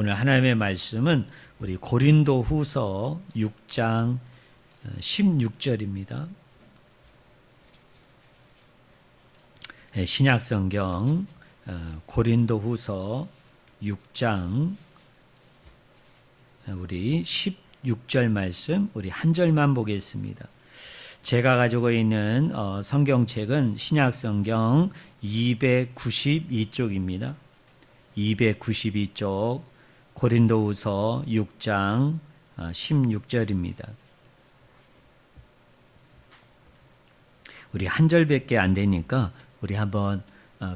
오늘 하나님의 말씀은 우리 고린도후서 6장 16절입니다. 신약성경 고린도후서 6장 우리 16절 말씀 우리 한 절만 보겠습니다. 제가 가지고 있는 성경책은 신약성경 292쪽입니다. 292쪽 고린도후서 6장 16절입니다. 우리 한 절밖에 안 되니까 우리 한번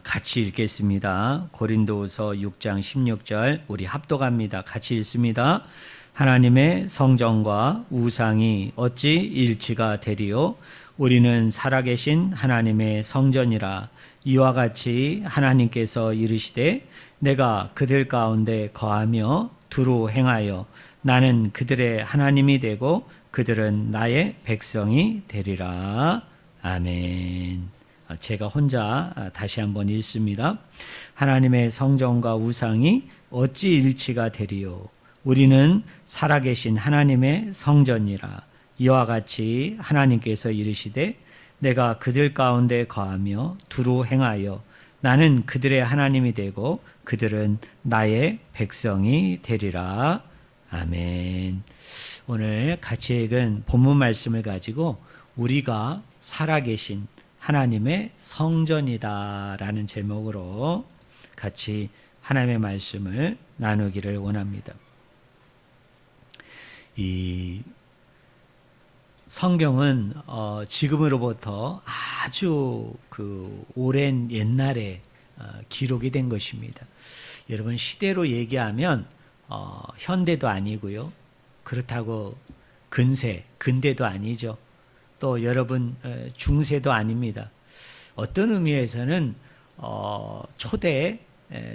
같이 읽겠습니다. 고린도후서 6장 16절 우리 합독합니다. 같이 읽습니다. 하나님의 성전과 우상이 어찌 일치가 되리요? 우리는 살아계신 하나님의 성전이라. 이와 같이 하나님께서 이르시되 내가 그들 가운데 거하며 두루 행하여 나는 그들의 하나님이 되고 그들은 나의 백성이 되리라. 아멘. 제가 혼자 다시 한번 읽습니다. 하나님의 성전과 우상이 어찌 일치가 되리요? 우리는 살아계신 하나님의 성전이라. 이와 같이 하나님께서 이르시되 내가 그들 가운데 거하며 두루 행하여 나는 그들의 하나님이 되고 그들은 나의 백성이 되리라. 아멘. 오늘 같이 읽은 본문 말씀을 가지고 우리가 살아계신 하나님의 성전이다 라는 제목으로 같이 하나님의 말씀을 나누기를 원합니다. 이 성경은 지금으로부터 아주 오랜 옛날에 기록이 된 것입니다. 여러분 시대로 얘기하면 현대도 아니고요. 그렇다고 근대도 아니죠. 또 여러분 중세도 아닙니다. 어떤 의미에서는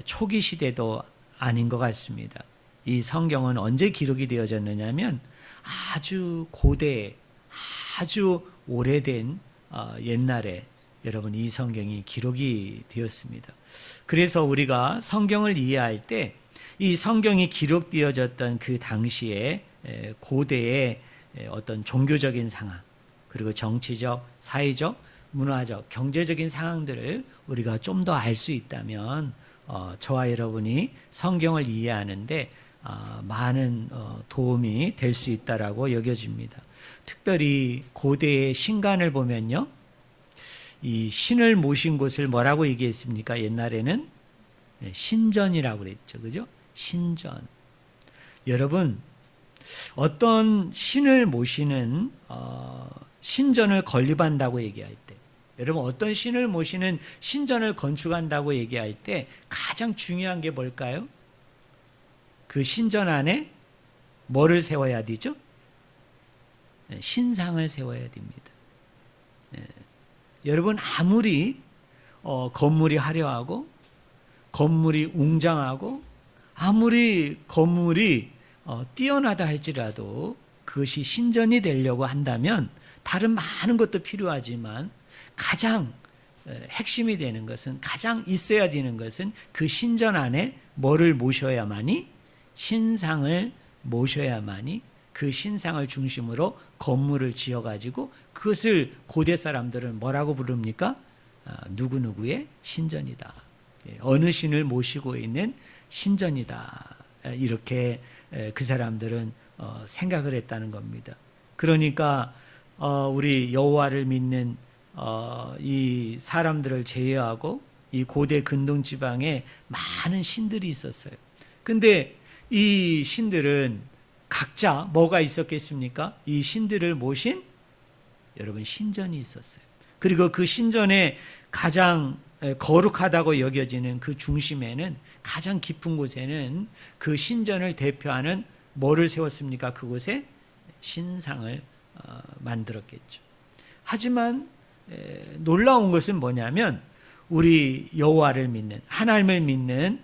초기 시대도 아닌 것 같습니다. 이 성경은 언제 기록이 되어졌느냐면 아주 고대 아주 오래된 옛날에 여러분 이 성경이 기록이 되었습니다. 그래서 우리가 성경을 이해할 때 이 성경이 기록되어졌던 그 당시에 고대의 어떤 종교적인 상황 그리고 정치적, 사회적, 문화적, 경제적인 상황들을 우리가 좀 더 알 수 있다면 저와 여러분이 성경을 이해하는데 많은 도움이 될 수 있다라고 여겨집니다. 특별히 고대의 신간을 보면요, 이 신을 모신 곳을 뭐라고 얘기했습니까? 옛날에는 신전이라고 그랬죠, 그죠? 신전. 여러분, 어떤 신을 모시는 신전을 건립한다고 얘기할 때, 여러분 어떤 신을 모시는 신전을 건축한다고 얘기할 때 가장 중요한 게 뭘까요? 그 신전 안에 뭐를 세워야 되죠? 신상을 세워야 됩니다. 여러분 아무리 건물이 화려하고 건물이 웅장하고 아무리 건물이 뛰어나다 할지라도 그것이 신전이 되려고 한다면 다른 많은 것도 필요하지만 가장 핵심이 되는 것은 가장 있어야 되는 것은 그 신전 안에 뭐를 모셔야만이 신상을 모셔야만이 그 신상을 중심으로 건물을 지어가지고 그것을 고대 사람들은 뭐라고 부릅니까? 누구누구의 신전이다. 어느 신을 모시고 있는 신전이다. 이렇게 그 사람들은 생각을 했다는 겁니다. 그러니까 우리 여호와를 믿는 이 사람들을 제외하고 이 고대 근동 지방에 많은 신들이 있었어요. 근데 이 신들은 각자 뭐가 있었겠습니까? 이 신들을 모신 여러분 신전이 있었어요. 그리고 그 신전에 가장 거룩하다고 여겨지는 그 중심에는 가장 깊은 곳에는 그 신전을 대표하는 뭐를 세웠습니까? 그곳에 신상을 만들었겠죠. 하지만 놀라운 것은 뭐냐면 우리 여호와를 믿는 하나님을 믿는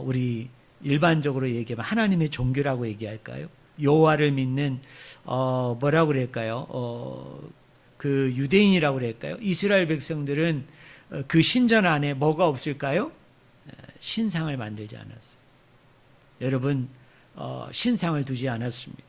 우리 일반적으로 얘기하면 하나님의 종교라고 얘기할까요? 여호와를 믿는 뭐라고 그럴까요? 그 유대인이라고 그럴까요? 이스라엘 백성들은 그 신전 안에 뭐가 없을까요? 신상을 만들지 않았어요. 여러분 신상을 두지 않았습니다.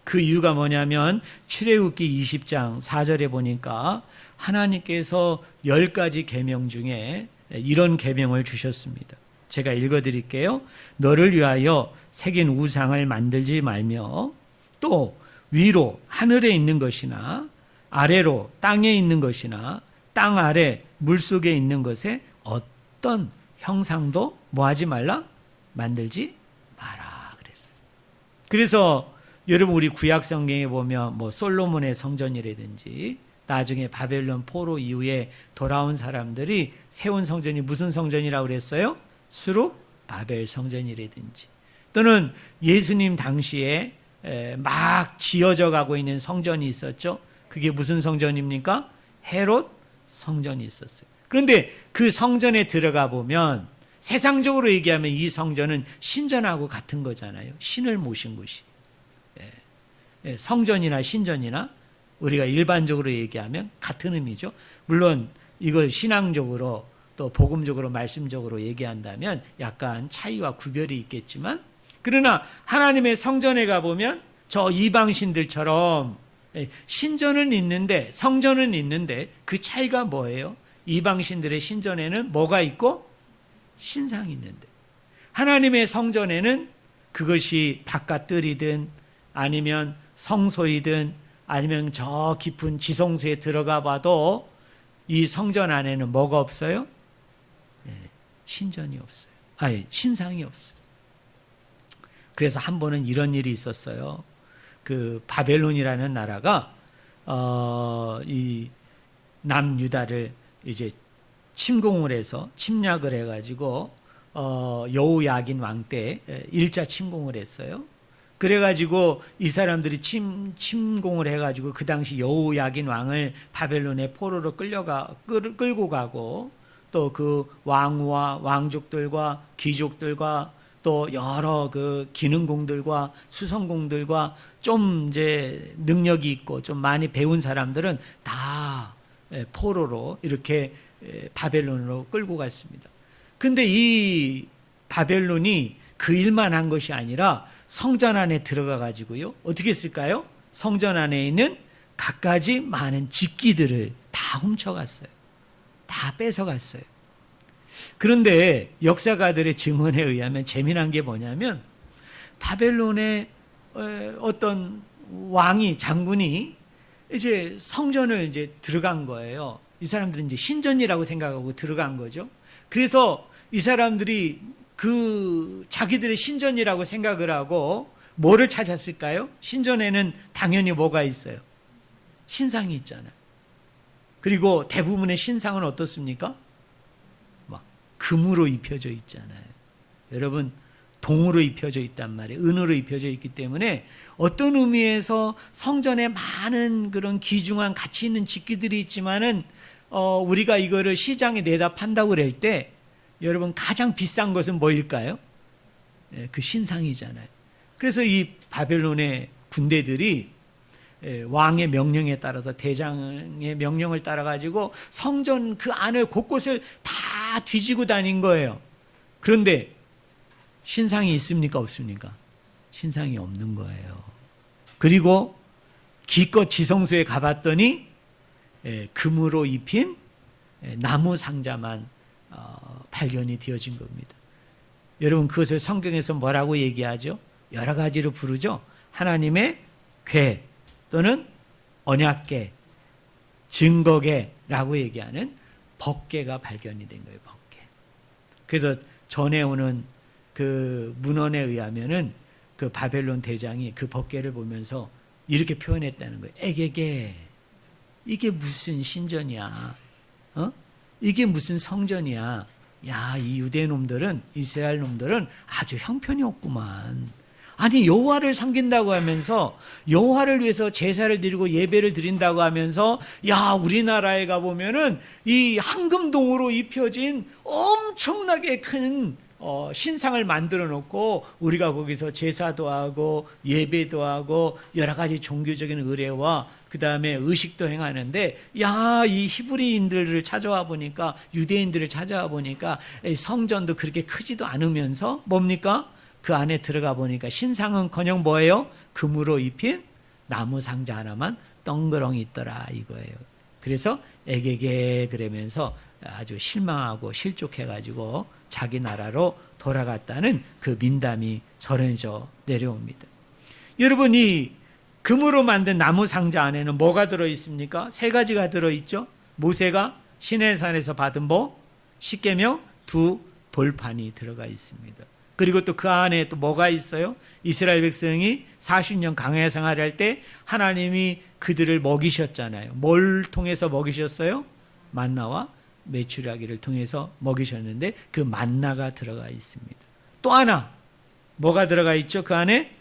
그 이유가 뭐냐면 출애굽기 20장 4절에 보니까 하나님께서 10가지 계명 중에 이런 계명을 주셨습니다. 제가 읽어드릴게요. 너를 위하여 새긴 우상을 만들지 말며 또 위로 하늘에 있는 것이나 아래로 땅에 있는 것이나 땅 아래 물속에 있는 것에 어떤 형상도 뭐하지 말라? 만들지 마라 그랬어요. 그래서 여러분 우리 구약 성경에 보면 뭐 솔로몬의 성전이라든지 나중에 바벨론 포로 이후에 돌아온 사람들이 세운 성전이 무슨 성전이라고 그랬어요? 수룹 바벨 성전이라든지 또는 예수님 당시에 막 지어져 가고 있는 성전이 있었죠. 그게 무슨 성전입니까? 헤롯 성전이 있었어요. 그런데 그 성전에 들어가 보면 세상적으로 얘기하면 이 성전은 신전하고 같은 거잖아요. 신을 모신 곳이. 성전이나 신전이나 우리가 일반적으로 얘기하면 같은 의미죠. 물론 이걸 신앙적으로 또 복음적으로 말씀적으로 얘기한다면 약간 차이와 구별이 있겠지만 그러나 하나님의 성전에 가보면 저 이방신들처럼 신전은 있는데 성전은 있는데 그 차이가 뭐예요? 이방신들의 신전에는 뭐가 있고 신상이 있는데 하나님의 성전에는 그것이 바깥뜰이든 아니면 성소이든 아니면 저 깊은 지성소에 들어가 봐도 이 성전 안에는 뭐가 없어요? 신전이 없어요. 아니 신상이 없어요. 그래서 한 번은 이런 일이 있었어요. 그 바벨론이라는 나라가 이 남유다를 이제 침공을 해서 침략을 해가지고 여호야긴 왕 때 1차 침공을 했어요. 그래가지고 이 사람들이 침공을 해가지고 그 당시 여호야긴 왕을 바벨론의 포로로 끌고 가고 또 그 왕후와 왕족들과 귀족들과 또 여러 그 기능공들과 수성공들과 좀 이제 능력이 있고 좀 많이 배운 사람들은 다 포로로 이렇게 바벨론으로 끌고 갔습니다. 근데 이 바벨론이 그 일만 한 것이 아니라 성전 안에 들어가 가지고요. 어떻게 했을까요? 성전 안에 있는 갖가지 많은 집기들을 다 훔쳐갔어요. 다 뺏어갔어요. 그런데 역사가들의 증언에 의하면 재미난 게 뭐냐면 바벨론의 어떤 왕이 장군이 이제 성전을 이제 들어간 거예요. 이 사람들은 이제 신전이라고 생각하고 들어간 거죠. 그래서 이 사람들이 그 자기들의 신전이라고 생각을 하고 뭐를 찾았을까요? 신전에는 당연히 뭐가 있어요? 신상이 있잖아요. 그리고 대부분의 신상은 어떻습니까? 막 금으로 입혀져 있잖아요. 여러분 동으로 입혀져 있단 말이에요. 은으로 입혀져 있기 때문에 어떤 의미에서 성전에 많은 그런 귀중한 가치 있는 집기들이 있지만은 우리가 이거를 시장에 내다 판다고 그럴 때 여러분 가장 비싼 것은 뭐일까요? 그 신상이잖아요. 그래서 이 바벨론의 군대들이 왕의 명령에 따라서 대장의 명령을 따라 가지고 성전 그 안을 곳곳을 다 뒤지고 다닌 거예요. 그런데 신상이 있습니까 없습니까? 신상이 없는 거예요. 그리고 기껏 지성소에 가봤더니 금으로 입힌 나무 상자만 발견이 되어진 겁니다. 여러분 그것을 성경에서 뭐라고 얘기하죠? 여러 가지로 부르죠. 하나님의 궤 또는 언약궤, 증거궤라고 얘기하는 법궤가 발견이 된 거예요. 법궤. 그래서 전해오는 그 문헌에 의하면은 그 바벨론 대장이 그 법궤를 보면서 이렇게 표현했다는 거예요. 에게게 이게 무슨 신전이야? 이게 무슨 성전이야? 야, 이 유대 놈들은 이스라엘 놈들은 아주 형편이 없구만. 아니 여호와를 섬긴다고 하면서 여호와를 위해서 제사를 드리고 예배를 드린다고 하면서 야 우리나라에 가보면은 이 황금동으로 입혀진 엄청나게 큰 신상을 만들어 놓고 우리가 거기서 제사도 하고 예배도 하고 여러 가지 종교적인 의례와 그 다음에 의식도 행하는데 야 이 히브리인들을 찾아와 보니까 유대인들을 찾아와 보니까 성전도 그렇게 크지도 않으면서 뭡니까? 그 안에 들어가 보니까 신상은커녕 뭐예요? 금으로 입힌 나무 상자 하나만 덩그렁 있더라 이거예요. 그래서 에게게 그러면서 아주 실망하고 실족해가지고 자기 나라로 돌아갔다는 그 민담이 전해져 내려옵니다. 여러분, 이 금으로 만든 나무 상자 안에는 뭐가 들어있습니까? 세 가지가 들어있죠. 모세가 시내산에서 받은 뭐? 십계명 두 돌판이 들어가 있습니다. 그리고 또 그 안에 또 뭐가 있어요? 이스라엘 백성이 40년 광야 생활할 때 하나님이 그들을 먹이셨잖아요. 뭘 통해서 먹이셨어요? 만나와 메추라기를 통해서 먹이셨는데 그 만나가 들어가 있습니다. 또 하나 뭐가 들어가 있죠? 그 안에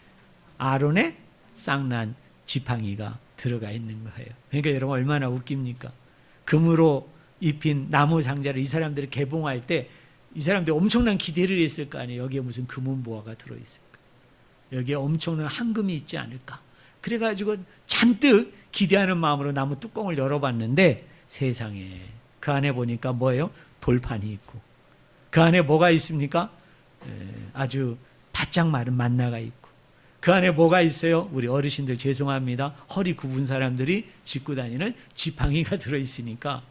아론의 쌍난 지팡이가 들어가 있는 거예요. 그러니까 여러분 얼마나 웃깁니까? 금으로 입힌 나무 상자를 이 사람들이 개봉할 때 이 사람들이 엄청난 기대를 했을 거 아니에요. 여기에 무슨 금은 보화가 들어있을까? 여기에 엄청난 황금이 있지 않을까? 그래가지고 잔뜩 기대하는 마음으로 나무 뚜껑을 열어봤는데 세상에 그 안에 보니까 뭐예요? 돌판이 있고 그 안에 뭐가 있습니까? 아주 바짝 마른 만나가 있고 그 안에 뭐가 있어요? 우리 어르신들 죄송합니다. 허리 굽은 사람들이 짚고 다니는 지팡이가 들어있으니까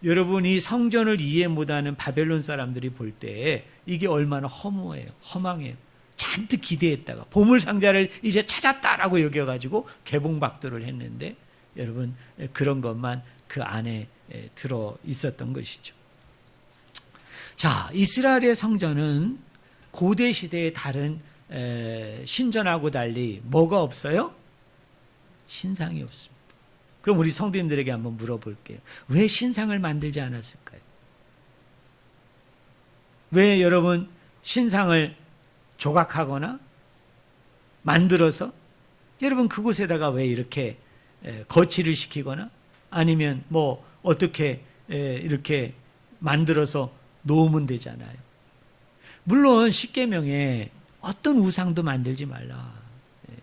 여러분이 성전을 이해 못하는 바벨론 사람들이 볼 때 이게 얼마나 허무해요. 허망해요. 잔뜩 기대했다가 보물상자를 이제 찾았다라고 여겨가지고 개봉박도를 했는데 여러분 그런 것만 그 안에 들어 있었던 것이죠. 자, 이스라엘의 성전은 고대 시대의 다른 신전하고 달리 뭐가 없어요? 신상이 없습니다. 그럼 우리 성도님들에게 한번 물어볼게요. 왜 신상을 만들지 않았을까요? 왜 여러분 신상을 조각하거나 만들어서 여러분 그곳에다가 왜 이렇게 거치를 시키거나 아니면 뭐 어떻게 이렇게 만들어서 놓으면 되잖아요. 물론 십계명에 어떤 우상도 만들지 말라,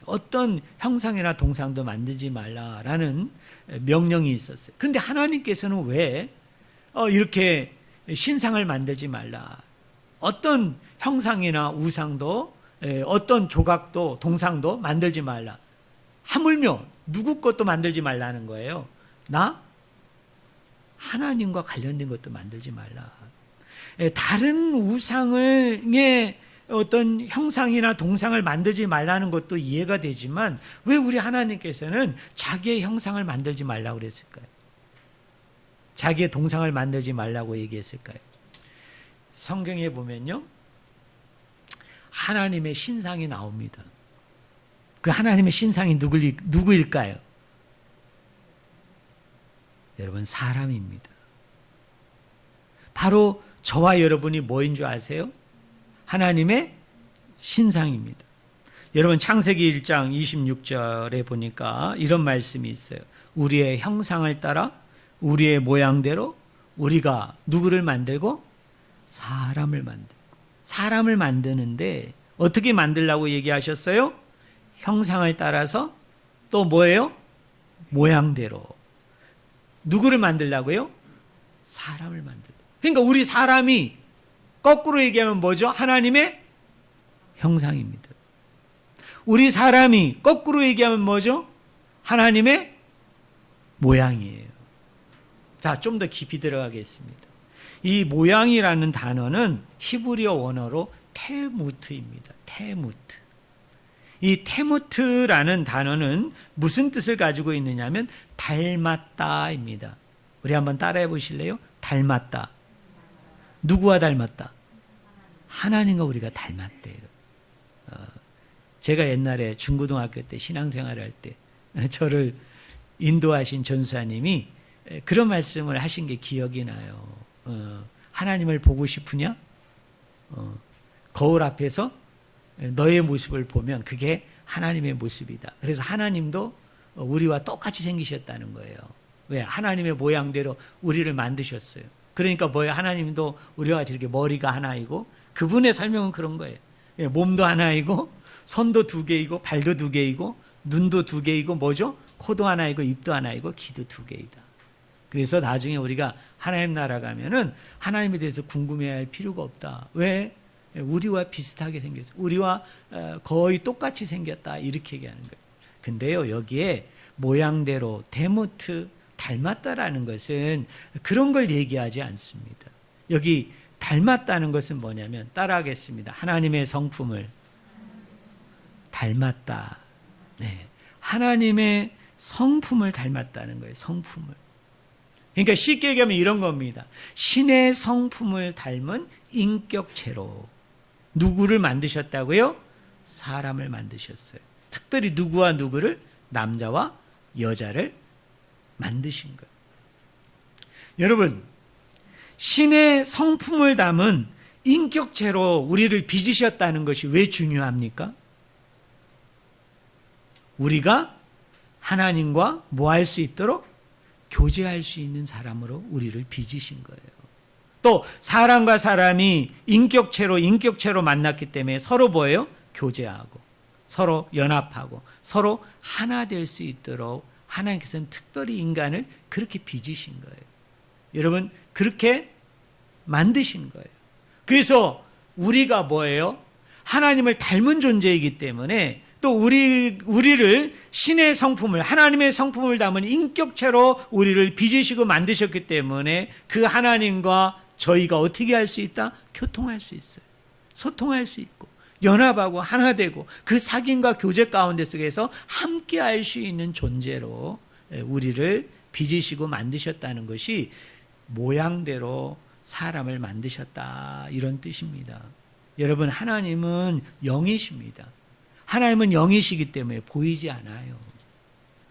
어떤 형상이나 동상도 만들지 말라라는 명령이 있었어요. 그런데 하나님께서는 왜 이렇게 신상을 만들지 말라, 어떤 형상이나 우상도 어떤 조각도 동상도 만들지 말라, 하물며 누구 것도 만들지 말라는 거예요? 나? 하나님과 관련된 것도 만들지 말라. 다른 우상의 어떤 형상이나 동상을 만들지 말라는 것도 이해가 되지만 왜 우리 하나님께서는 자기의 형상을 만들지 말라고 그랬을까요? 자기의 동상을 만들지 말라고 얘기했을까요? 성경에 보면요, 하나님의 신상이 나옵니다. 그 하나님의 신상이 누구일까요? 여러분, 사람입니다. 바로 저와 여러분이 뭐인 줄 아세요? 하나님의 신상입니다. 여러분, 창세기 1장 26절에 보니까 이런 말씀이 있어요. 우리의 형상을 따라 우리의 모양대로 우리가 누구를 만들고? 사람을 만들고. 사람을 만드는데 어떻게 만들라고 얘기하셨어요? 형상을 따라서 또 뭐예요? 모양대로. 누구를 만들라고요? 사람을 만들고. 그러니까 우리 사람이 거꾸로 얘기하면 뭐죠? 하나님의 형상입니다. 우리 사람이 거꾸로 얘기하면 뭐죠? 하나님의 모양이에요. 자, 좀 더 깊이 들어가겠습니다. 이 모양이라는 단어는 히브리어 원어로 테무트입니다. 테무트. 이 테무트라는 단어는 무슨 뜻을 가지고 있느냐면 닮았다입니다. 우리 한번 따라해 보실래요? 닮았다. 누구와 닮았다? 하나님과 우리가 닮았대요. 제가 옛날에 중고등학교 때 신앙생활을 할 때 저를 인도하신 전수사님이 그런 말씀을 하신 게 기억이 나요. 하나님을 보고 싶으냐? 거울 앞에서 너의 모습을 보면 그게 하나님의 모습이다. 그래서 하나님도 우리와 똑같이 생기셨다는 거예요. 왜? 하나님의 모양대로 우리를 만드셨어요. 그러니까 뭐예요? 하나님도 우리와 같이 이렇게 머리가 하나이고, 그분의 설명은 그런 거예요. 몸도 하나이고, 손도 두 개이고, 발도 두 개이고, 눈도 두 개이고, 뭐죠? 코도 하나이고, 입도 하나이고, 귀도 두 개이다. 그래서 나중에 우리가 하나님 나라 가면은 하나님에 대해서 궁금해야 할 필요가 없다. 왜? 우리와 비슷하게 생겼어요. 우리와 거의 똑같이 생겼다. 이렇게 얘기하는 거예요. 근데요, 여기에 모양대로 데모트 닮았다라는 것은 그런 걸 얘기하지 않습니다. 여기 닮았다는 것은 뭐냐면 따라하겠습니다. 하나님의 성품을 닮았다. 네. 하나님의 성품을 닮았다는 거예요. 성품을. 그러니까 쉽게 얘기하면 이런 겁니다. 신의 성품을 닮은 인격체로 누구를 만드셨다고요? 사람을 만드셨어요. 특별히 누구와 누구를? 남자와 여자를 만드신 거예요. 여러분, 신의 성품을 담은 인격체로 우리를 빚으셨다는 것이 왜 중요합니까? 우리가 하나님과 뭐 할 수 있도록? 교제할 수 있는 사람으로 우리를 빚으신 거예요. 또 사람과 사람이 인격체로 만났기 때문에 서로 뭐예요? 교제하고 서로 연합하고 서로 하나 될 수 있도록 하나님께서는 특별히 인간을 그렇게 빚으신 거예요. 여러분, 그렇게 만드신 거예요. 그래서 우리가 뭐예요? 하나님을 닮은 존재이기 때문에 또 우리를 신의 성품을, 하나님의 성품을 담은 인격체로 우리를 빚으시고 만드셨기 때문에 그 하나님과 저희가 어떻게 할 수 있다? 교통할 수 있어요. 소통할 수 있고 연합하고 하나 되고 그 사귐과 교제 가운데 속에서 함께 할 수 있는 존재로 우리를 빚으시고 만드셨다는 것이 모양대로 사람을 만드셨다, 이런 뜻입니다. 여러분, 하나님은 영이십니다. 하나님은 영이시기 때문에 보이지 않아요.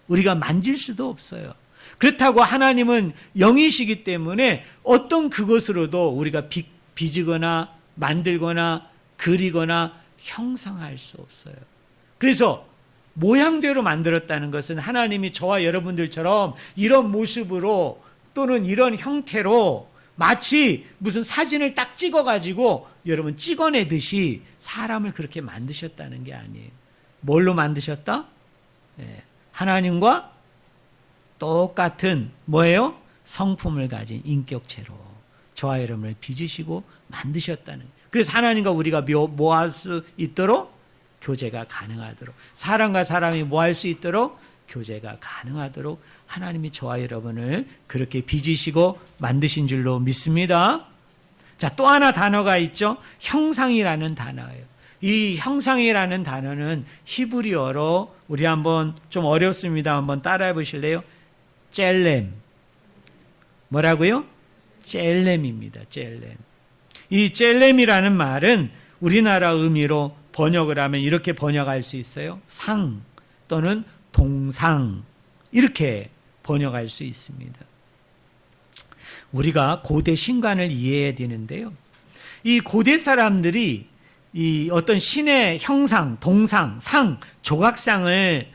우리가 만질 수도 없어요. 그렇다고 하나님은 영이시기 때문에 어떤 그것으로도 우리가 빚거나 만들거나 그리거나 형상할 수 없어요. 그래서 모양대로 만들었다는 것은 하나님이 저와 여러분들처럼 이런 모습으로 또는 이런 형태로 마치 무슨 사진을 딱 찍어가지고 여러분 찍어내듯이 사람을 그렇게 만드셨다는 게 아니에요. 뭘로 만드셨다? 하나님과 똑같은 뭐예요? 성품을 가진 인격체로 저와 여러분을 빚으시고 만드셨다는 거예요. 그래서 하나님과 우리가 뭐 할 수 있도록? 교제가 가능하도록, 사람과 사람이 뭐 할 수 있도록? 교제가 가능하도록 하나님이 저와 여러분을 그렇게 빚으시고 만드신 줄로 믿습니다. 자, 또 하나 단어가 있죠. 형상이라는 단어예요. 이 형상이라는 단어는 히브리어로 우리 한번 좀 어렵습니다. 한번 따라해 보실래요? 젤렘. 뭐라고요? 젤렘입니다. 젤렘. 이 젤렘이라는 말은 우리나라 의미로 번역을 하면 이렇게 번역할 수 있어요. 상 또는 동상, 이렇게 번역할 수 있습니다. 우리가 고대 신관을 이해해야 되는데요. 이 고대 사람들이 이 어떤 신의 형상, 동상, 상, 조각상을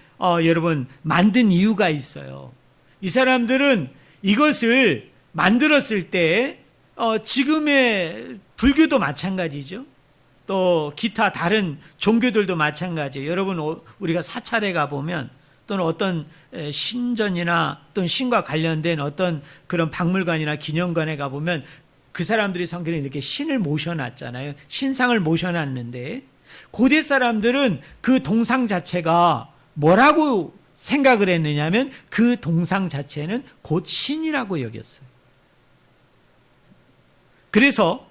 여러분 만든 이유가 있어요. 이 사람들은 이것을 만들었을 때 지금의 불교도 마찬가지죠. 또 기타 다른 종교들도 마찬가지예요. 여러분, 우리가 사찰에 가보면 또는 어떤 신전이나 또는 신과 관련된 어떤 그런 박물관이나 기념관에 가보면 그 사람들이 성경에 이렇게 신을 모셔놨잖아요. 신상을 모셔놨는데 고대 사람들은 그 동상 자체가 뭐라고 생각을 했느냐면 그 동상 자체는 곧 신이라고 여겼어요. 그래서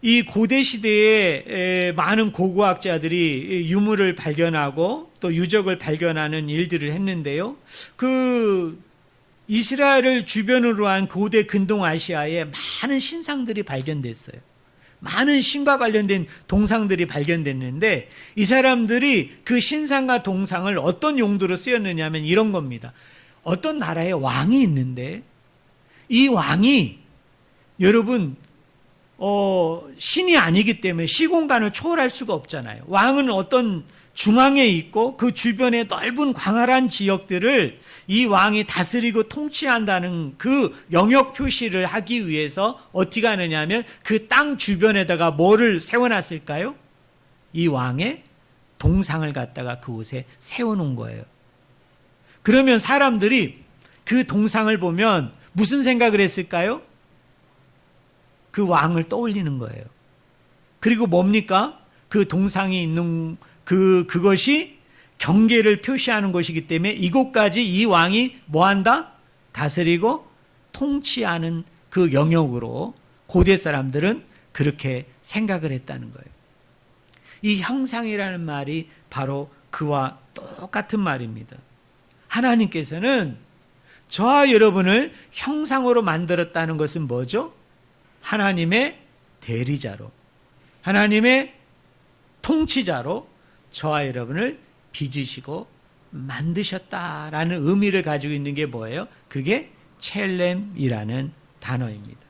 이 고대 시대에 많은 고고학자들이 유물을 발견하고 또 유적을 발견하는 일들을 했는데요. 그 이스라엘을 주변으로 한 고대 근동아시아에 많은 신상들이 발견됐어요. 많은 신과 관련된 동상들이 발견됐는데 이 사람들이 그 신상과 동상을 어떤 용도로 쓰였느냐 하면 이런 겁니다. 어떤 나라에 왕이 있는데 이 왕이 여러분 신이 아니기 때문에 시공간을 초월할 수가 없잖아요. 왕은 어떤 중앙에 있고 그 주변에 넓은 광활한 지역들을 이 왕이 다스리고 통치한다는 그 영역 표시를 하기 위해서 어떻게 하느냐 하면 그 땅 주변에다가 뭐를 세워놨을까요? 이 왕의 동상을 갖다가 그곳에 세워놓은 거예요. 그러면 사람들이 그 동상을 보면 무슨 생각을 했을까요? 그 왕을 떠올리는 거예요. 그리고 뭡니까? 그 동상이 있는 그것이 경계를 표시하는 것이기 때문에 이곳까지 이 왕이 뭐한다? 다스리고 통치하는 그 영역으로 고대 사람들은 그렇게 생각을 했다는 거예요. 이 형상이라는 말이 바로 그와 똑같은 말입니다. 하나님께서는 저와 여러분을 형상으로 만들었다는 것은 뭐죠? 하나님의 대리자로, 하나님의 통치자로 저와 여러분을 빚으시고 만드셨다라는 의미를 가지고 있는 게 뭐예요? 그게 첼렘이라는 단어입니다.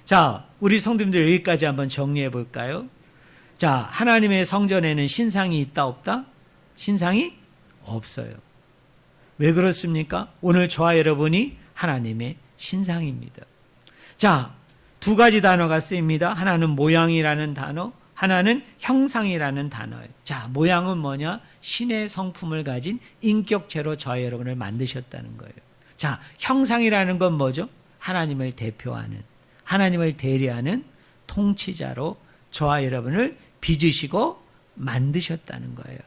자, 우리 성도님들 여기까지 한번 정리해 볼까요? 자, 하나님의 성전에는 신상이 있다 없다? 신상이 없어요. 왜 그렇습니까? 오늘 저와 여러분이 하나님의 신상입니다. 자, 두 가지 단어가 쓰입니다. 하나는 모양이라는 단어, 하나는 형상이라는 단어예요. 자, 모양은 뭐냐? 신의 성품을 가진 인격체로 저와 여러분을 만드셨다는 거예요. 자, 형상이라는 건 뭐죠? 하나님을 대표하는, 하나님을 대리하는 통치자로 저와 여러분을 빚으시고 만드셨다는 거예요.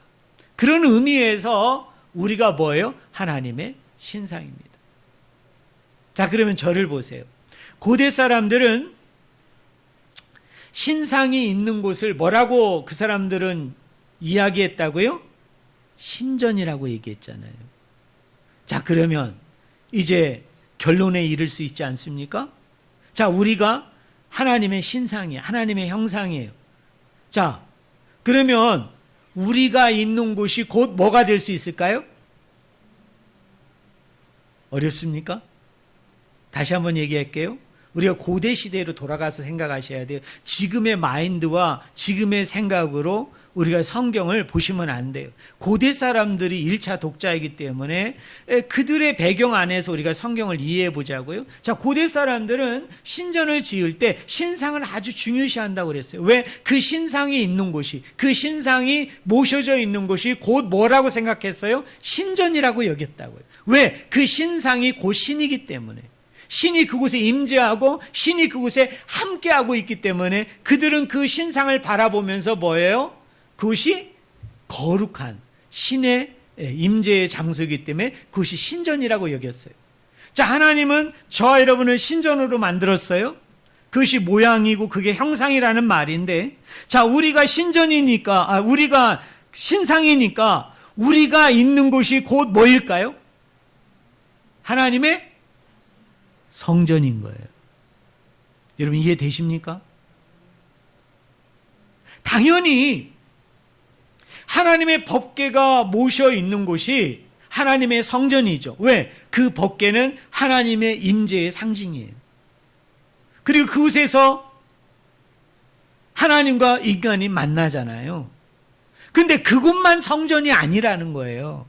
그런 의미에서 우리가 뭐예요? 하나님의 신상입니다. 자, 그러면 저를 보세요. 고대 사람들은 신상이 있는 곳을 뭐라고 그 사람들은 이야기했다고요? 신전이라고 얘기했잖아요. 자, 그러면 이제 결론에 이를 수 있지 않습니까? 자, 우리가 하나님의 신상이에요. 하나님의 형상이에요. 자, 그러면 우리가 있는 곳이 곧 뭐가 될 수 있을까요? 어렵습니까? 다시 한번 얘기할게요. 우리가 고대 시대로 돌아가서 생각하셔야 돼요. 지금의 마인드와 지금의 생각으로 우리가 성경을 보시면 안 돼요. 고대 사람들이 1차 독자이기 때문에 그들의 배경 안에서 우리가 성경을 이해해 보자고요. 자, 고대 사람들은 신전을 지을 때 신상을 아주 중요시한다고 그랬어요. 왜? 그 신상이 있는 곳이, 그 신상이 모셔져 있는 곳이 곧 뭐라고 생각했어요? 신전이라고 여겼다고요. 왜? 그 신상이 곧 신이기 때문에. 신이 그곳에 임재하고 신이 그곳에 함께하고 있기 때문에 그들은 그 신상을 바라보면서 뭐예요? 그것이 거룩한 신의 임재의 장소이기 때문에 그것이 신전이라고 여겼어요. 자, 하나님은 저와 여러분을 신전으로 만들었어요. 그것이 모양이고 그게 형상이라는 말인데, 자, 우리가 신전이니까, 우리가 신상이니까 우리가 있는 곳이 곧 뭐일까요? 하나님의 성전인 거예요. 여러분 이해되십니까? 당연히 하나님의 법궤가 모셔 있는 곳이 하나님의 성전이죠. 왜? 그 법궤는 하나님의 임재의 상징이에요. 그리고 그곳에서 하나님과 인간이 만나잖아요. 근데 그곳만 성전이 아니라는 거예요.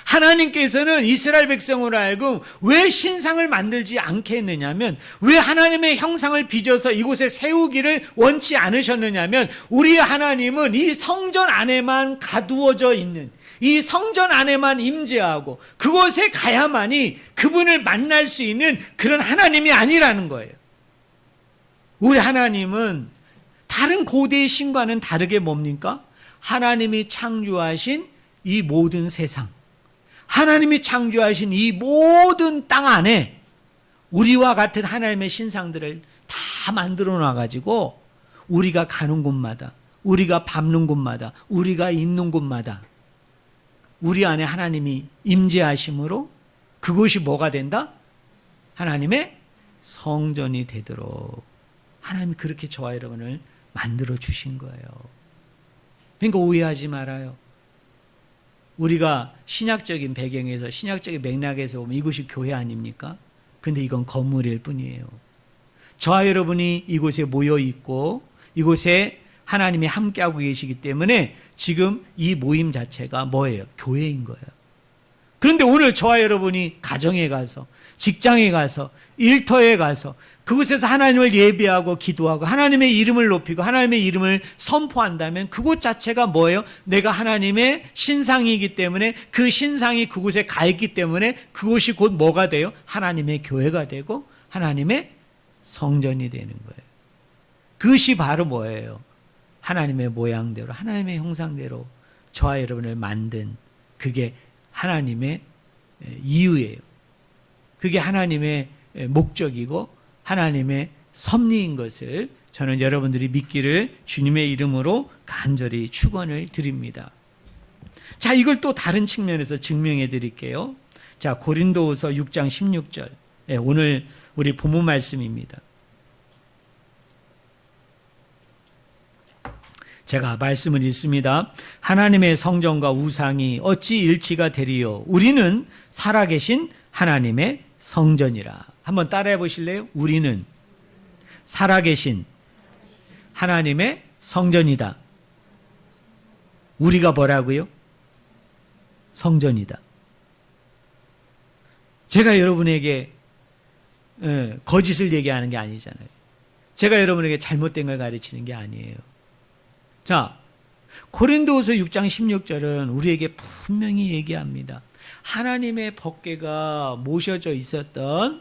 하나님께서는 이스라엘 백성으로 하여금 왜 신상을 만들지 않게 했느냐면, 왜 하나님의 형상을 빚어서 이곳에 세우기를 원치 않으셨느냐면, 우리 하나님은 이 성전 안에만 가두어져 있는, 이 성전 안에만 임재하고 그곳에 가야만이 그분을 만날 수 있는 그런 하나님이 아니라는 거예요. 우리 하나님은 다른 고대의 신과는 다르게 뭡니까? 하나님이 창조하신 이 모든 세상, 하나님이 창조하신 이 모든 땅 안에 우리와 같은 하나님의 신상들을 다 만들어 놔가지고 우리가 가는 곳마다, 우리가 밟는 곳마다, 우리가 있는 곳마다 우리 안에 하나님이 임재하심으로 그것이 뭐가 된다? 하나님의 성전이 되도록 하나님이 그렇게 저와 여러분을 만들어 주신 거예요. 그러니까 오해하지 말아요. 우리가 신약적인 배경에서, 신약적인 맥락에서 보면 이곳이 교회 아닙니까? 근데 이건 건물일 뿐이에요. 저와 여러분이 이곳에 모여 있고 이곳에 하나님이 함께하고 계시기 때문에 지금 이 모임 자체가 뭐예요? 교회인 거예요. 그런데 오늘 저와 여러분이 가정에 가서, 직장에 가서, 일터에 가서 그곳에서 하나님을 예배하고 기도하고 하나님의 이름을 높이고 하나님의 이름을 선포한다면 그곳 자체가 뭐예요? 내가 하나님의 신상이기 때문에, 그 신상이 그곳에 가 있기 때문에 그곳이 곧 뭐가 돼요? 하나님의 교회가 되고 하나님의 성전이 되는 거예요. 그것이 바로 뭐예요? 하나님의 모양대로, 하나님의 형상대로 저와 여러분을 만든 그게 하나님의 이유예요. 그게 하나님의 목적이고 하나님의 섭리인 것을 저는 여러분들이 믿기를 주님의 이름으로 간절히 축원을 드립니다. 자, 이걸 또 다른 측면에서 증명해 드릴게요. 자, 고린도후서 6장 16절. 오늘 우리 본문 말씀입니다. 제가 말씀을 읽습니다. 하나님의 성전과 우상이 어찌 일치가 되리요? 우리는 살아계신 하나님의 성전이라. 한번 따라해 보실래요? 우리는 살아계신 하나님의 성전이다. 우리가 뭐라고요? 성전이다. 제가 여러분에게 거짓을 얘기하는 게 아니잖아요. 제가 여러분에게 잘못된 걸 가르치는 게 아니에요. 자, 고린도후서 6장 16절은 우리에게 분명히 얘기합니다. 하나님의 법궤가 모셔져 있었던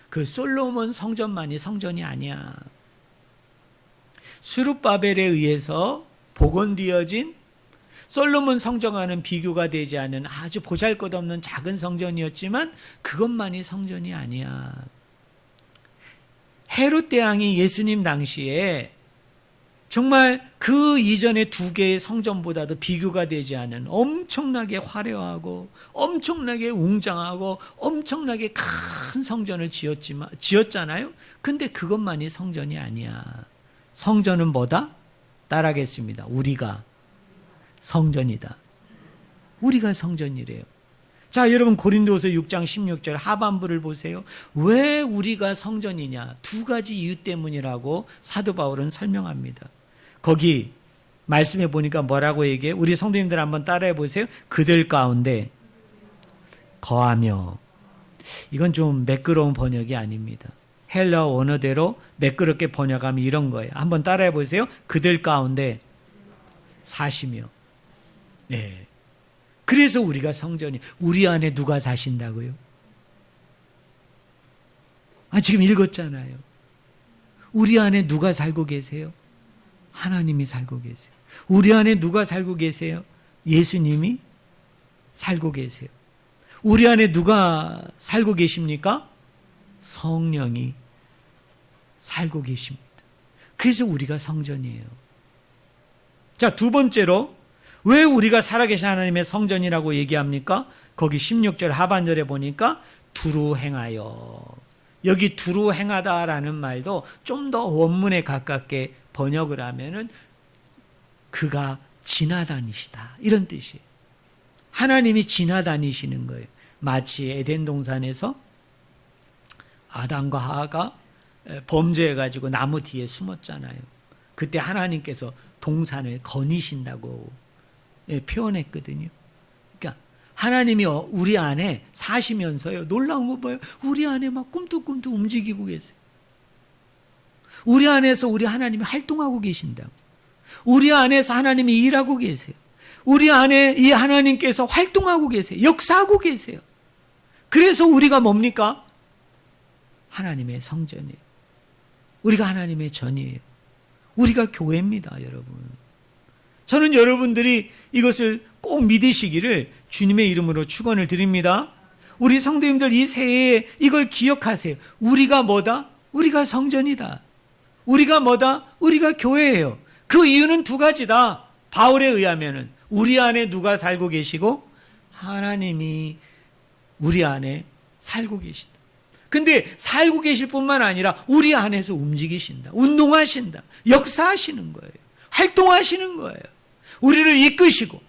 그 솔로몬 성전만이 성전이 아니야. 스룹바벨에 의해서 복원되어진 솔로몬 성전과는 비교가 되지 않은 아주 보잘것없는 작은 성전이었지만 그것만이 성전이 아니야. 헤롯 대왕이 예수님 당시에 정말 그 이전의 두 개의 성전보다도 비교가 되지 않은 엄청나게 화려하고 엄청나게 웅장하고 엄청나게 큰 성전을 지었잖아요. 근데 그것만이 성전이 아니야. 성전은 뭐다? 따라하겠습니다. 우리가 성전이다. 우리가 성전이래요. 자, 여러분 고린도후서 6장 16절 하반부를 보세요. 왜 우리가 성전이냐? 두 가지 이유 때문이라고 사도 바울은 설명합니다. 거기 말씀해 보니까 뭐라고 얘기해? 우리 성도님들 한번 따라해 보세요. 그들 가운데 거하며. 이건 좀 매끄러운 번역이 아닙니다. 헬라어 원어대로 매끄럽게 번역하면 이런 거예요. 한번 따라해 보세요. 그들 가운데 사시며. 네. 그래서 우리가 성전이, 우리 안에 누가 사신다고요? 지금 읽었잖아요. 우리 안에 누가 살고 계세요? 하나님이 살고 계세요. 우리 안에 누가 살고 계세요? 예수님이 살고 계세요. 우리 안에 누가 살고 계십니까? 성령이 살고 계십니다. 그래서 우리가 성전이에요. 자, 두 번째로 왜 우리가 살아계신 하나님의 성전이라고 얘기합니까? 거기 16절 하반절에 보니까 두루 행하여. 여기 두루 행하다라는 말도 좀 더 원문에 가깝게 번역을 하면은 그가 지나다니시다, 이런 뜻이에요. 하나님이 지나다니시는 거예요. 마치 에덴 동산에서 아담과 하와가 범죄해가지고 나무 뒤에 숨었잖아요. 그때 하나님께서 동산을 거니신다고 표현했거든요. 그러니까 하나님이 우리 안에 사시면서요, 놀라운 거 뭐예요? 우리 안에 막 꿈틀꿈틀 움직이고 계세요. 우리 안에서 우리 하나님이 활동하고 계신다고. 우리 안에서 하나님이 일하고 계세요. 우리 안에 이 하나님께서 활동하고 계세요. 역사하고 계세요. 그래서 우리가 뭡니까? 하나님의 성전이에요. 우리가 하나님의 전이에요. 우리가 교회입니다, 여러분. 저는 여러분들이 이것을 꼭 믿으시기를 주님의 이름으로 축원을 드립니다. 우리 성도님들 이 새해에 이걸 기억하세요. 우리가 뭐다? 우리가 성전이다. 우리가 뭐다? 우리가 교회예요. 그 이유는 두 가지다. 바울에 의하면은 우리 안에 누가 살고 계시고 하나님이 우리 안에 살고 계신다. 근데 살고 계실 뿐만 아니라 우리 안에서 움직이신다. 운동하신다. 역사하시는 거예요. 활동하시는 거예요. 우리를 이끄시고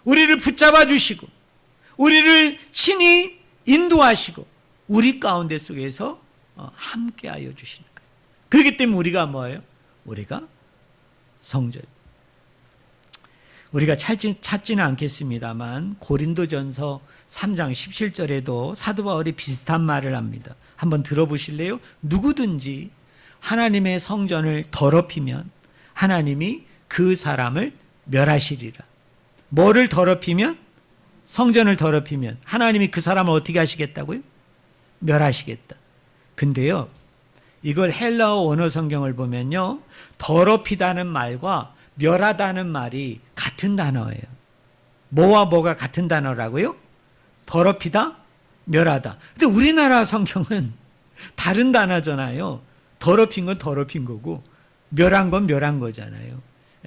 우리를 붙잡아 주시고 우리를 친히 인도하시고 우리 가운데 속에서 함께하여 주시는 거예요. 그렇기 때문에 우리가 뭐예요? 우리가 성전. 우리가 찾지는 않겠습니다만 고린도전서 3장 17절에도 사도 바울이 비슷한 말을 합니다. 한번 들어보실래요? 누구든지 하나님의 성전을 더럽히면 하나님이 그 사람을 멸하시리라. 뭐를 더럽히면? 성전을 더럽히면 하나님이 그 사람을 어떻게 하시겠다고요? 멸하시겠다. 근데요, 이걸 헬라어 원어 성경을 보면요, 더럽히다는 말과 멸하다는 말이 같은 단어예요. 뭐와 뭐가 같은 단어라고요? 더럽히다, 멸하다. 근데 우리나라 성경은 다른 단어잖아요. 더럽힌 건 더럽힌 거고 멸한 건 멸한 거잖아요.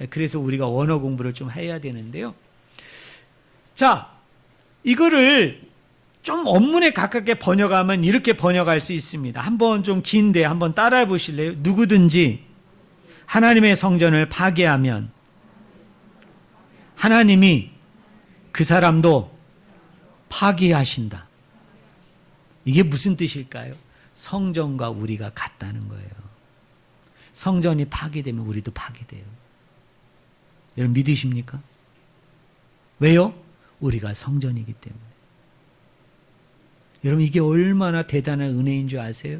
그래서 우리가 원어 공부를 좀 해야 되는데요. 자, 이거를 좀 원문에 가깝게 번역하면 이렇게 번역할 수 있습니다. 한번 좀 긴데 한번 따라해 보실래요? 누구든지 하나님의 성전을 파괴하면 하나님이 그 사람도 파괴하신다. 이게 무슨 뜻일까요? 성전과 우리가 같다는 거예요. 성전이 파괴되면 우리도 파괴돼요. 여러분 믿으십니까? 왜요? 우리가 성전이기 때문에. 여러분 이게 얼마나 대단한 은혜인 줄 아세요?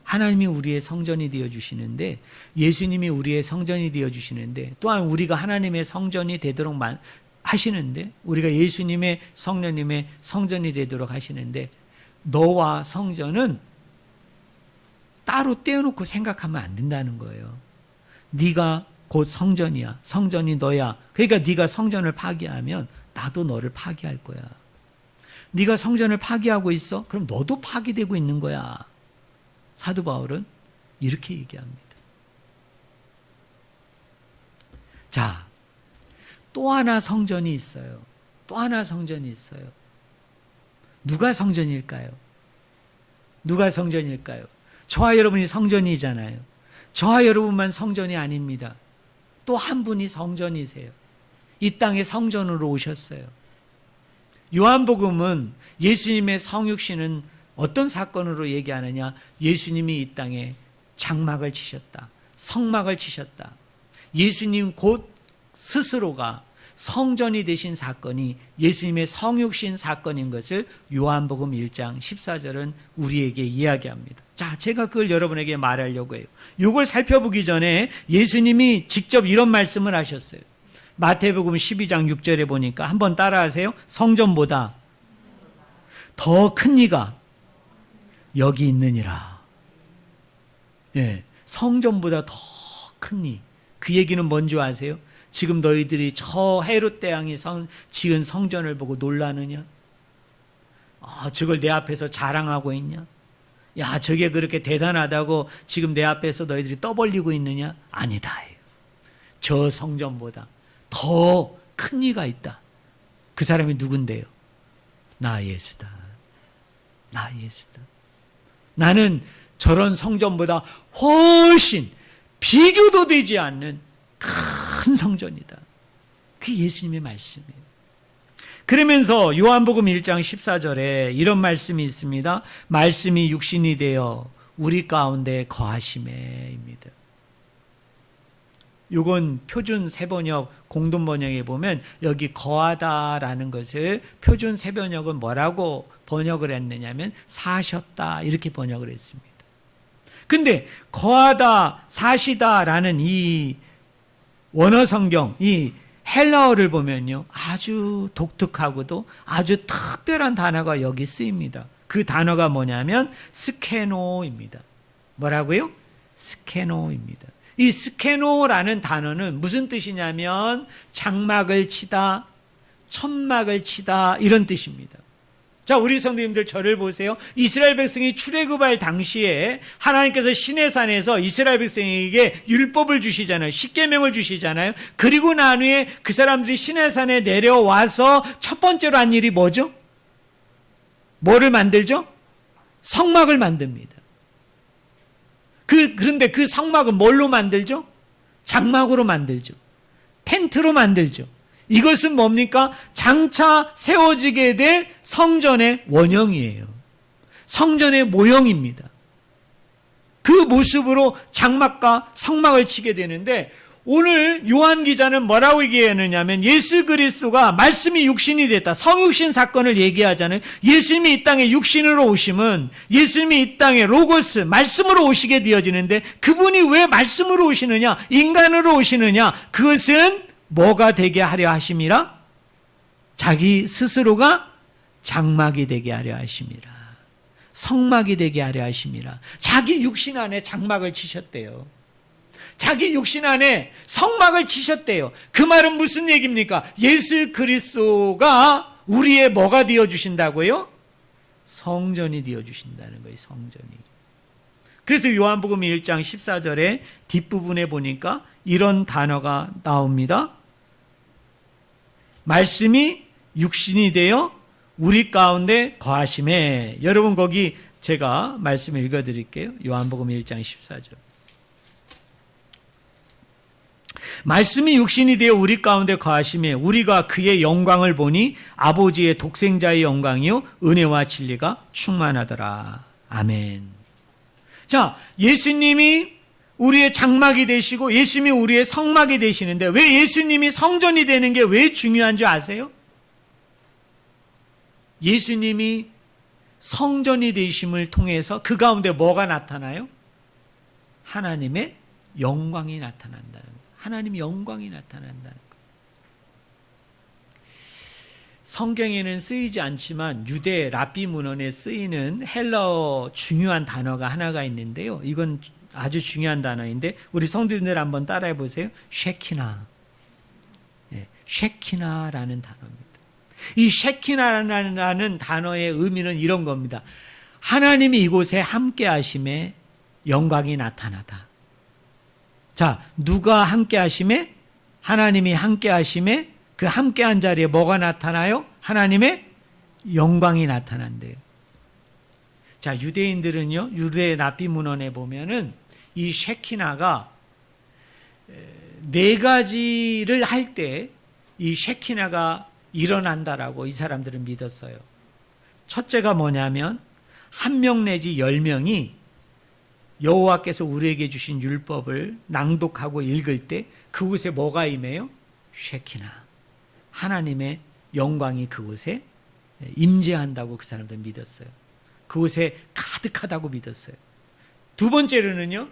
하나님이 우리의 성전이 되어주시는데, 예수님이 우리의 성전이 되어주시는데, 또한 우리가 하나님의 성전이 되도록 하시는데, 우리가 예수님의 성령님의 성전이 되도록 하시는데, 너와 성전은 따로 떼어놓고 생각하면 안 된다는 거예요. 네가 곧 성전이야. 성전이 너야. 그러니까 네가 성전을 파괴하면 나도 너를 파괴할 거야. 네가 성전을 파괴하고 있어? 그럼 너도 파괴되고 있는 거야. 사도 바울은 이렇게 얘기합니다. 자, 또 하나 성전이 있어요. 또 하나 성전이 있어요. 누가 성전일까요? 누가 성전일까요? 저와 여러분이 성전이잖아요. 저와 여러분만 성전이 아닙니다. 또 한 분이 성전이세요. 이 땅에 성전으로 오셨어요. 요한복음은 예수님의 성육신은 어떤 사건으로 얘기하느냐? 예수님이 이 땅에 장막을 치셨다. 성막을 치셨다. 예수님 곧 스스로가 성전이 되신 사건이 예수님의 성육신 사건인 것을 요한복음 1장 14절은 우리에게 이야기합니다. 자, 제가 그걸 여러분에게 말하려고 해요. 이걸 살펴보기 전에 예수님이 직접 이런 말씀을 하셨어요. 마태복음 12장 6절에 보니까 한번 따라하세요. 성전보다 더 큰 이가 여기 있느니라. 예, 성전보다 더 큰 이. 그 얘기는 뭔지 아세요? 지금 너희들이 저 헤롯 대왕이 지은 성전을 보고 놀라느냐? 저걸 내 앞에서 자랑하고 있냐? 야, 저게 그렇게 대단하다고 지금 내 앞에서 너희들이 떠벌리고 있느냐? 아니다. 저 성전보다 더 큰 이가 있다. 그 사람이 누군데요? 나 예수다. 나 예수다. 나는 저런 성전보다 훨씬 비교도 되지 않는 큰 성전이다. 그게 예수님의 말씀이에요. 그러면서 요한복음 1장 14절에 이런 말씀이 있습니다. 말씀이 육신이 되어 우리 가운데 거하심에입니다. 이건 표준 세번역 공동 번역에 보면 여기 거하다라는 것을 표준 세번역은 뭐라고 번역을 했느냐면 사셨다 이렇게 번역을 했습니다. 근데 거하다, 사시다라는 이 원어 성경, 이 헬라어를 보면요, 아주 독특하고도 아주 특별한 단어가 여기 쓰입니다. 그 단어가 뭐냐면 스케노입니다. 뭐라고요? 스케노입니다. 이 스케노라는 단어는 무슨 뜻이냐면 장막을 치다, 천막을 치다 이런 뜻입니다. 자, 우리 성도님들 저를 보세요. 이스라엘 백성이 출애굽할 당시에 하나님께서 시내산에서 이스라엘 백성에게 율법을 주시잖아요. 십계명을 주시잖아요. 그리고 난 후에 그 사람들이 시내산에 내려와서 첫 번째로 한 일이 뭐죠? 뭐를 만들죠? 성막을 만듭니다. 그런데 그 성막은 뭘로 만들죠? 장막으로 만들죠. 텐트로 만들죠. 이것은 뭡니까? 장차 세워지게 될 성전의 원형이에요. 성전의 모형입니다. 그 모습으로 장막과 성막을 치게 되는데, 오늘 요한 기자는 뭐라고 얘기하느냐면 예수 그리스도가 말씀이 육신이 됐다. 성육신 사건을 얘기하잖아요. 예수님이 이 땅에 육신으로 오심은 예수님이 이 땅에 로고스, 말씀으로 오시게 되어지는데, 그분이 왜 말씀으로 오시느냐? 인간으로 오시느냐? 그것은 뭐가 되게 하려 하심이라? 자기 스스로가 장막이 되게 하려 하심이라. 성막이 되게 하려 하심이라. 자기 육신 안에 장막을 치셨대요. 자기 육신 안에 성막을 치셨대요. 그 말은 무슨 얘기입니까? 예수 그리스도가 우리의 뭐가 되어주신다고요? 성전이 되어주신다는 거예요. 성전이. 그래서 요한복음 1장 14절에 뒷부분에 보니까 이런 단어가 나옵니다. 말씀이 육신이 되어 우리 가운데 거하심에. 여러분 거기 제가 말씀을 읽어드릴게요. 요한복음 1장 14절. 말씀이 육신이 되어 우리 가운데 거하심에 우리가 그의 영광을 보니 아버지의 독생자의 영광이요 은혜와 진리가 충만하더라. 아멘. 자, 예수님이 우리의 장막이 되시고 예수님이 우리의 성막이 되시는데 왜 예수님이 성전이 되는 게 왜 중요한 줄 아세요? 예수님이 성전이 되심을 통해서 그 가운데 뭐가 나타나요? 하나님의 영광이 나타난다는 거예요. 하나님의 영광이 나타난다는 거예요. 성경에는 쓰이지 않지만 유대 랍비 문헌에 쓰이는 헬라어 중요한 단어가 하나가 있는데요. 이건 아주 중요한 단어인데 우리 성도님들 한번 따라해 보세요. 쉐키나. 네, 쉐키나라는 단어입니다. 이 쉐키나라는 단어의 의미는 이런 겁니다. 하나님이 이곳에 함께 하심에 영광이 나타나다. 자, 누가 함께 하심에? 하나님이 함께 하심에 그 함께한 자리에 뭐가 나타나요? 하나님의 영광이 나타난대요. 자, 유대인들은요, 유대 랍비 문헌에 보면은 이 쉐키나가 네 가지를 할 때 이 쉐키나가 일어난다라고 이 사람들은 믿었어요. 첫째가 뭐냐면 한 명 내지 10명이 여호와께서 우리에게 주신 율법을 낭독하고 읽을 때 그곳에 뭐가 임해요? 쉐키나. 하나님의 영광이 그곳에 임재한다고 그 사람들 믿었어요. 그곳에 가득하다고 믿었어요. 두 번째로는요,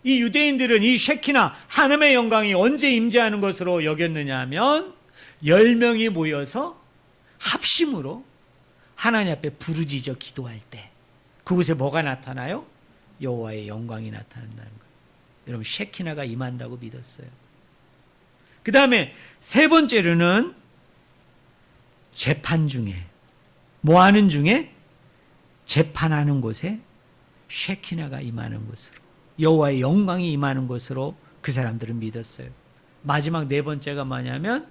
이 유대인들은 이 쉐키나 하나님의 영광이 언제 임재하는 것으로 여겼느냐 하면 10명이 모여서 합심으로 하나님 앞에 부르짖어 기도할 때 그곳에 뭐가 나타나요? 여호와의 영광이 나타난다는 거예요. 여러분 쉐키나가 임한다고 믿었어요. 그 다음에 세 번째로는 재판 중에 뭐 하는 중에 재판하는 곳에 쉐키나가 임하는 곳으로 여호와의 영광이 임하는 곳으로 그 사람들은 믿었어요. 마지막 네 번째가 뭐냐면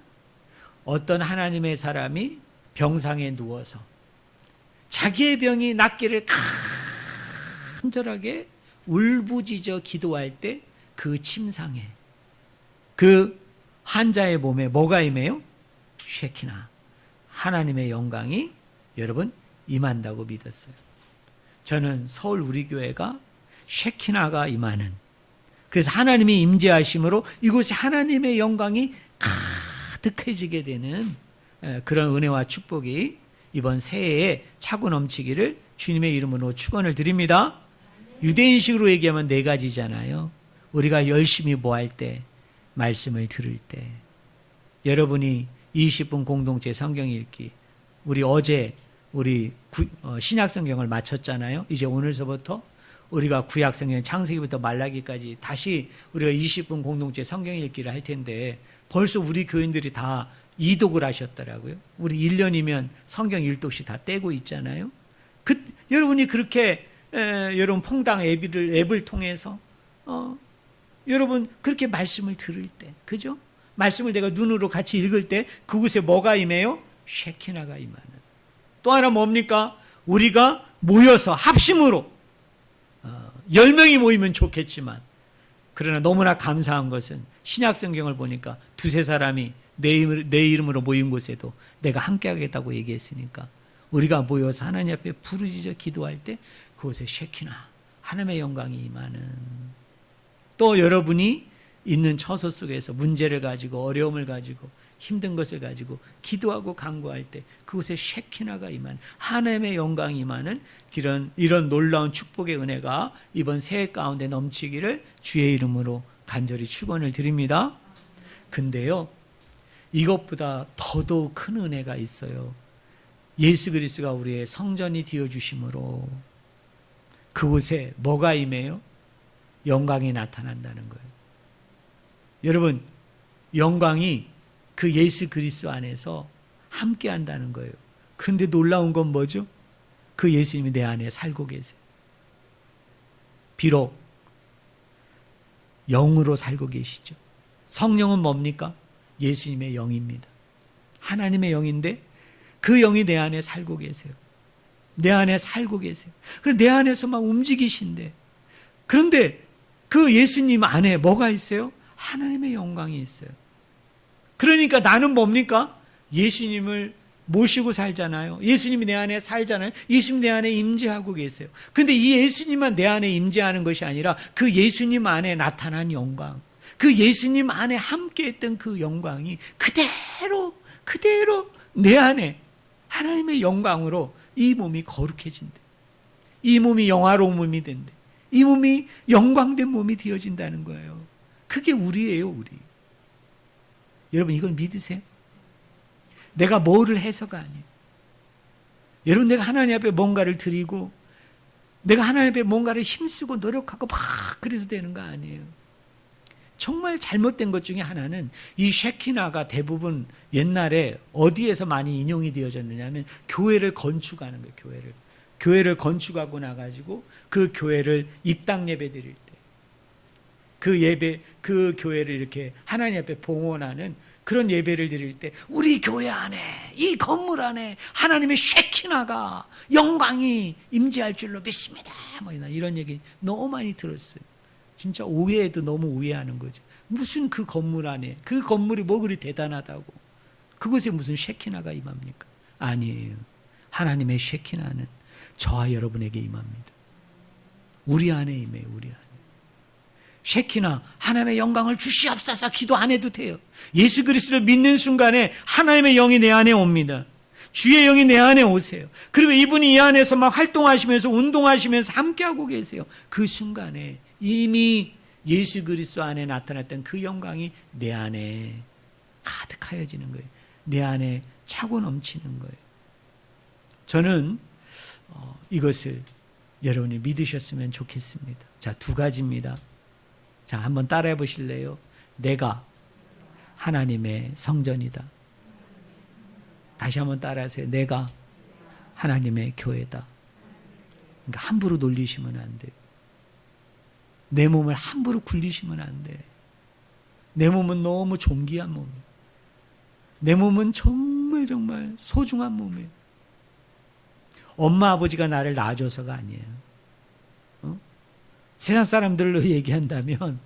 어떤 하나님의 사람이 병상에 누워서 자기의 병이 낫기를 간절하게 울부짖어 기도할 때 그 침상에 그 환자의 몸에 뭐가 임해요? 쉐키나. 하나님의 영광이 여러분 임한다고 믿었어요. 저는 서울 우리 교회가 쉐키나가 임하는, 그래서 하나님이 임재하심으로 이곳에 하나님의 영광이 가득해지게 되는 그런 은혜와 축복이 이번 새해에 차고 넘치기를 주님의 이름으로 축원을 드립니다. 유대인식으로 얘기하면 네 가지잖아요. 우리가 열심히 뭐 할 때, 말씀을 들을 때, 여러분이 20분 공동체 성경 읽기, 우리 어제 우리 신약 성경을 마쳤잖아요. 이제 오늘서부터 우리가 구약 성경 창세기부터 말라기까지 다시 우리가 20분 공동체 성경 읽기를 할 텐데 벌써 우리 교인들이 다 이독을 하셨더라고요. 우리 1년이면 성경 1독씩 다 떼고 있잖아요. 여러분이 그렇게 여러분 퐁당 앱을 통해서 여러분 그렇게 말씀을 들을 때, 그죠? 말씀을 내가 눈으로 같이 읽을 때 그곳에 뭐가 임해요? 쉐키나가 임하는. 또 하나 뭡니까? 우리가 모여서 합심으로 10명이 모이면 좋겠지만 그러나 너무나 감사한 것은 신약 성경을 보니까 두세 사람이 내 이름으로 모인 곳에도 내가 함께 하겠다고 얘기했으니까 우리가 모여서 하나님 앞에 부르짖어 기도할 때 그곳에 쉐키나 하나님의 영광이 임하는. 또 여러분이 있는 처소 속에서 문제를 가지고 어려움을 가지고 힘든 것을 가지고 기도하고 간구할 때 그곳에 쉐키나가 임하는, 하나님의 영광이 임하는 이런 놀라운 축복의 은혜가 이번 새해 가운데 넘치기를 주의 이름으로 간절히 축원을 드립니다. 근데요, 이것보다 더더욱 큰 은혜가 있어요. 예수 그리스도가 우리의 성전이 되어주심으로 그곳에 뭐가 임해요? 영광이 나타난다는 거예요. 여러분, 영광이 그 예수 그리스도 안에서 함께 한다는 거예요. 그런데 놀라운 건 뭐죠? 그 예수님이 내 안에 살고 계세요. 비록 영으로 살고 계시죠. 성령은 뭡니까? 예수님의 영입니다. 하나님의 영인데 그 영이 내 안에 살고 계세요. 내 안에 살고 계세요. 그래서 내 안에서 막 움직이신데, 그런데 그 예수님 안에 뭐가 있어요? 하나님의 영광이 있어요. 그러니까 나는 뭡니까? 예수님을 모시고 살잖아요. 예수님이 내 안에 살잖아요. 예수님 내 안에 임재하고 계세요. 근데 이 예수님만 내 안에 임재하는 것이 아니라 그 예수님 안에 나타난 영광, 그 예수님 안에 함께했던 그 영광이 그대로 내 안에 하나님의 영광으로 이 몸이 거룩해진대. 이 몸이 영화로운 몸이 된대. 이 몸이 영광된 몸이 되어진다는 거예요. 그게 우리예요, 우리. 여러분, 이걸 믿으세요? 내가 뭐를 해서가 아니에요. 여러분, 내가 하나님 앞에 뭔가를 드리고 내가 하나님 앞에 뭔가를 힘쓰고 노력하고 막 그래서 되는 거 아니에요. 정말 잘못된 것 중에 하나는 이 쉐키나가 대부분 옛날에 어디에서 많이 인용이 되어졌느냐 하면 교회를 건축하는 거예요. 교회를 건축하고 나가지고 그 교회를 입당 예배 드릴 때 그 교회를 이렇게 하나님 앞에 봉헌하는 그런 예배를 드릴 때 우리 교회 안에, 이 건물 안에 하나님의 쉐키나가 영광이 임재할 줄로 믿습니다. 뭐 이런 얘기 너무 많이 들었어요. 진짜 오해해도 너무 오해하는 거죠. 무슨 그 건물 안에, 그 건물이 뭐 그리 대단하다고 그곳에 무슨 쉐키나가 임합니까? 아니에요. 하나님의 쉐키나는 저와 여러분에게 임합니다. 우리 안에 임해요. 우리 안에. 쉐키나, 하나님의 영광을 주시옵소서 기도 안 해도 돼요. 예수 그리스도를 믿는 순간에 하나님의 영이 내 안에 옵니다. 주의 영이 내 안에 오세요. 그리고 이분이 이 안에서 막 활동하시면서 운동하시면서 함께하고 계세요. 그 순간에 이미 예수 그리스도 안에 나타났던 그 영광이 내 안에 가득하여지는 거예요. 내 안에 차고 넘치는 거예요. 저는 이것을 여러분이 믿으셨으면 좋겠습니다. 자, 두 가지입니다. 자, 한번 따라해 보실래요? 내가 하나님의 성전이다. 다시 한번 따라하세요. 내가 하나님의 교회다. 그러니까 함부로 놀리시면 안 돼요. 내 몸을 함부로 굴리시면 안 돼. 내 몸은 너무 존귀한 몸이에요. 내 몸은 정말 소중한 몸이에요. 엄마 아버지가 나를 낳아줘서가 아니에요. 세상 사람들로 얘기한다면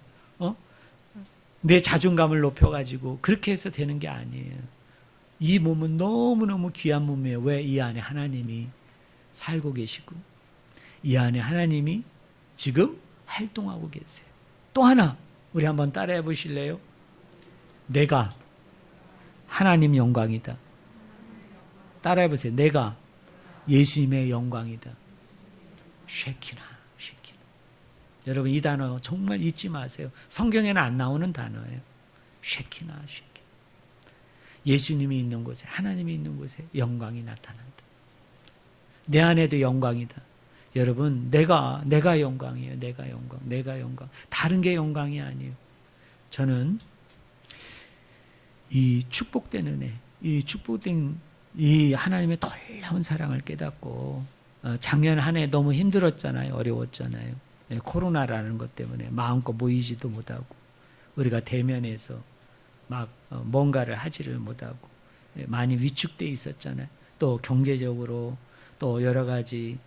내 자존감을 높여가지고 그렇게 해서 되는 게 아니에요. 이 몸은 너무너무 귀한 몸이에요. 왜? 이 안에 하나님이 살고 계시고 이 안에 하나님이 지금 활동하고 계세요. 또 하나 우리 한번 따라해 보실래요? 내가 하나님 영광이다. 따라해 보세요. 내가 예수님의 영광이다. 쉐키나. 여러분, 이 단어 정말 잊지 마세요. 성경에는 안 나오는 단어예요. 쉐키나. 예수님이 있는 곳에, 하나님이 있는 곳에 영광이 나타난다. 내 안에도 영광이다. 여러분, 내가 영광이에요. 내가 영광. 다른 게 영광이 아니에요. 저는 이 축복된 은혜, 이 하나님의 놀라운 사랑을 깨닫고 작년 한 해 너무 힘들었잖아요. 어려웠잖아요. 코로나라는 것 때문에 마음껏 모이지도 못하고 우리가 대면해서 막 뭔가를 하지를 못하고 많이 위축되어 있었잖아요. 또 경제적으로 또 여러 가지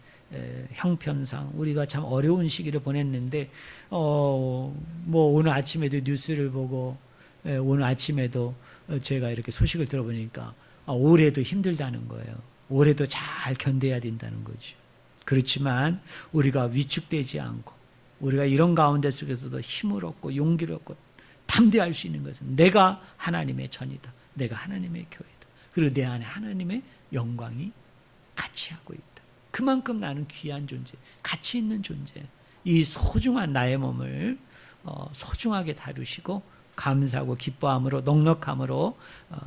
형편상 우리가 참 어려운 시기를 보냈는데 뭐 오늘 아침에도 뉴스를 보고 오늘 아침에도 제가 이렇게 소식을 들어보니까 올해도 힘들다는 거예요. 올해도 잘 견뎌야 된다는 거죠. 그렇지만 우리가 위축되지 않고 우리가 이런 가운데 속에서도 힘을 얻고 용기를 얻고 담대할 수 있는 것은 내가 하나님의 전이다. 내가 하나님의 교회다. 그리고 내 안에 하나님의 영광이 같이 하고 있다. 그만큼 나는 귀한 존재, 가치 있는 존재. 이 소중한 나의 몸을 소중하게 다루시고 감사하고 기뻐함으로 넉넉함으로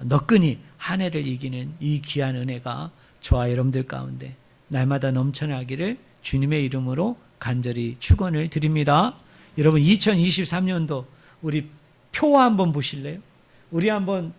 너끈히 한 해를 이기는 이 귀한 은혜가 저와 여러분들 가운데 날마다 넘쳐나기를 주님의 이름으로 간절히 축원을 드립니다. 여러분, 2023년도 우리 표 한번 보실래요? 우리 한번